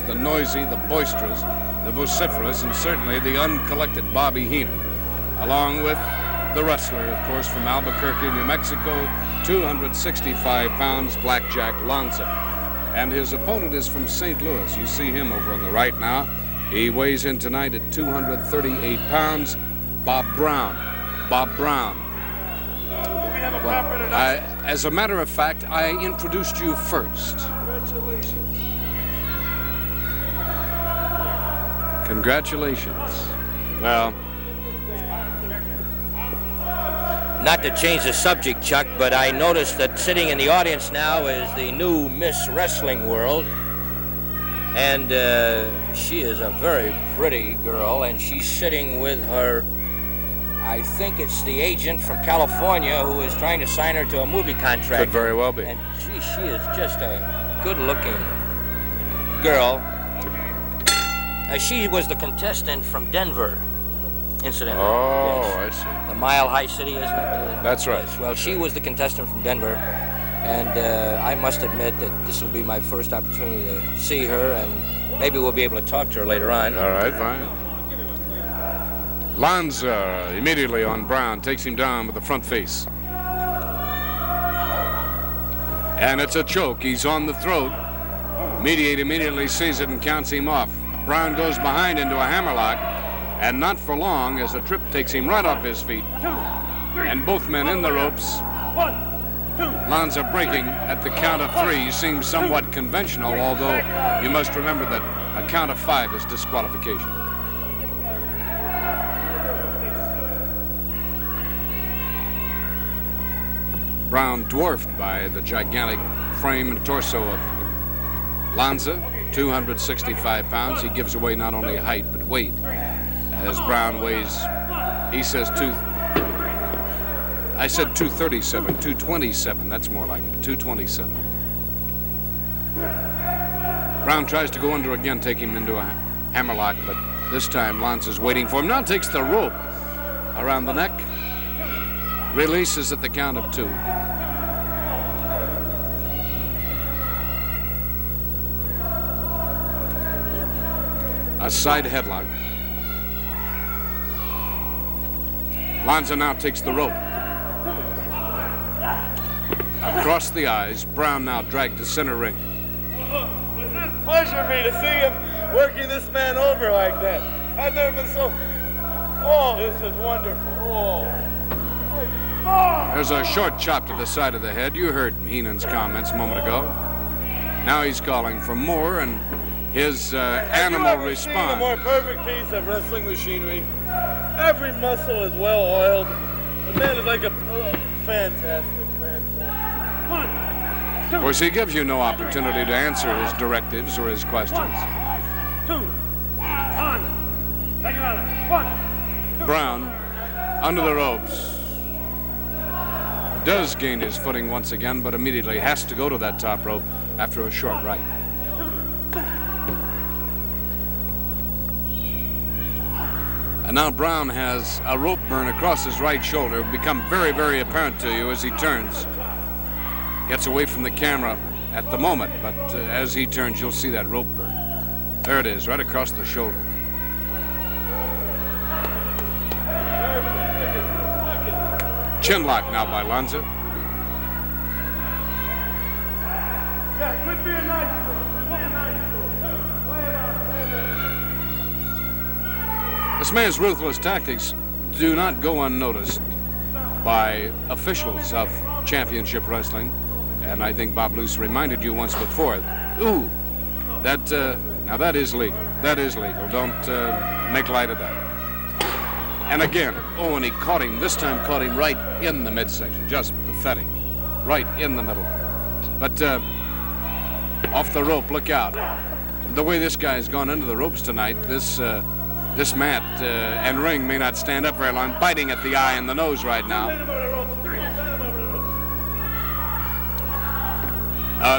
the noisy, the boisterous, the vociferous, and certainly the uncollected Bobby Heenan, along with the wrestler, of course, from Albuquerque, New Mexico, 265 pounds, Blackjack Lanza. And his opponent is from St. Louis. You see him over on the right now. He weighs in tonight at 238 pounds, Bob Brown. Bob Brown. As a matter of fact, I introduced you first. Congratulations. Congratulations. Well, not to change the subject, Chuck, but I noticed that sitting in the audience now is the new Miss Wrestling World. And she is a very pretty girl, and she's sitting with her, I think it's the agent from California who is trying to sign her to a movie contract. Could very well be. And gee, she is just a good-looking girl. She was the contestant from Denver, incidentally. Oh, yes. I see. The Mile High City, isn't it? That's right. Yes. Well, she was the contestant from Denver, and I must admit that this will be my first opportunity to see her, and maybe we'll be able to talk to her later on. All right, fine. Lanza immediately on Brown, takes him down with the front face. And it's a choke. He's on the throat. Mediate immediately sees it and counts him off. Brown goes behind into a hammerlock, and not for long as a trip takes him right off his feet. And both men in the ropes. Lanza breaking at the count of 3 seems somewhat conventional, although you must remember that a count of 5 is disqualification. Brown dwarfed by the gigantic frame and torso of Lanza, 265 pounds. He gives away not only height but weight, as Brown weighs, he says I said 237, 227, that's more like it, 227. Brown tries to go under again, take him into a hammerlock, but this time Lanza's waiting for him. Now takes the rope around the neck, releases at the count of 2. A side headlock. Lanza now takes the rope. Across the eyes, Brown now dragged to center ring. It's a pleasure for me to see him working this man over like that. I've never been so... Oh, this is wonderful. Oh. There's a short chop to the side of the head. You heard Heenan's comments a moment ago. Now he's calling for more, and his animal response. Have you ever seen a more perfect piece of wrestling machinery? Every muscle is well oiled. The man is like a fantastic. Of course, he gives you no opportunity to answer his directives or his questions. 1, 2, 1. Take it out. 1, 2. Brown, under the ropes, does gain his footing once again, but immediately has to go to that top rope after a short right. And now Brown has a rope burn across his right shoulder, become very, very apparent to you as he turns. Gets away from the camera at the moment, but as he turns, you'll see that rope burn. There it is, right across the shoulder. Chin lock now by Lanza. Yeah, could be a nice one. This man's ruthless tactics do not go unnoticed by officials of championship wrestling. And I think Bob Luce reminded you once before. Ooh, that now that is legal. That is legal. Don't make light of that. And again, oh, and he caught him. This time caught him right in the midsection. Just pathetic. Right in the middle. But off the rope, look out. The way this guy has gone into the ropes tonight, this mat and ring may not stand up very long, biting at the eye and the nose right now.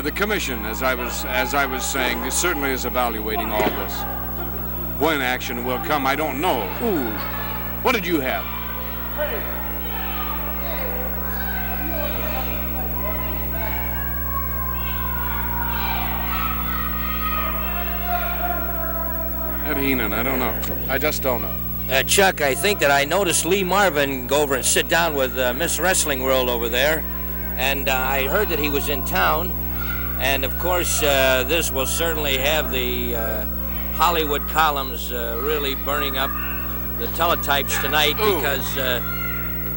The commission, as I was saying, certainly is evaluating all this. When action will come, I don't know. Ooh, what did you have? Ed Heenan, I don't know. I just don't know. Chuck, I think that I noticed Lee Marvin go over and sit down with Miss Wrestling World over there, and I heard that he was in town, and of course this will certainly have the Hollywood columns really burning up the teletypes tonight. Ooh. Because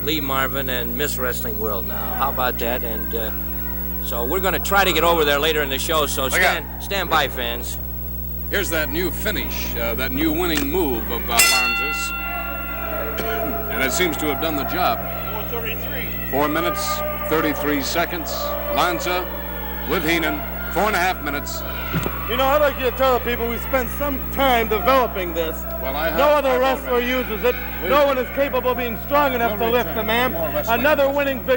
Lee Marvin and Miss Wrestling World. Now, how about that? And so we're going to try to get over there later in the show, so stand by, fans. Here's that new finish, that new winning move of Lanza's. And it seems to have done the job. 4:33. 4 minutes, 33 seconds. Lanza with Heenan, 4.5 minutes. You know, I'd like you to tell the people we spent some time developing this. Well, I have. No other wrestler uses it. No one is capable of being strong enough to lift the man. Another winning victory.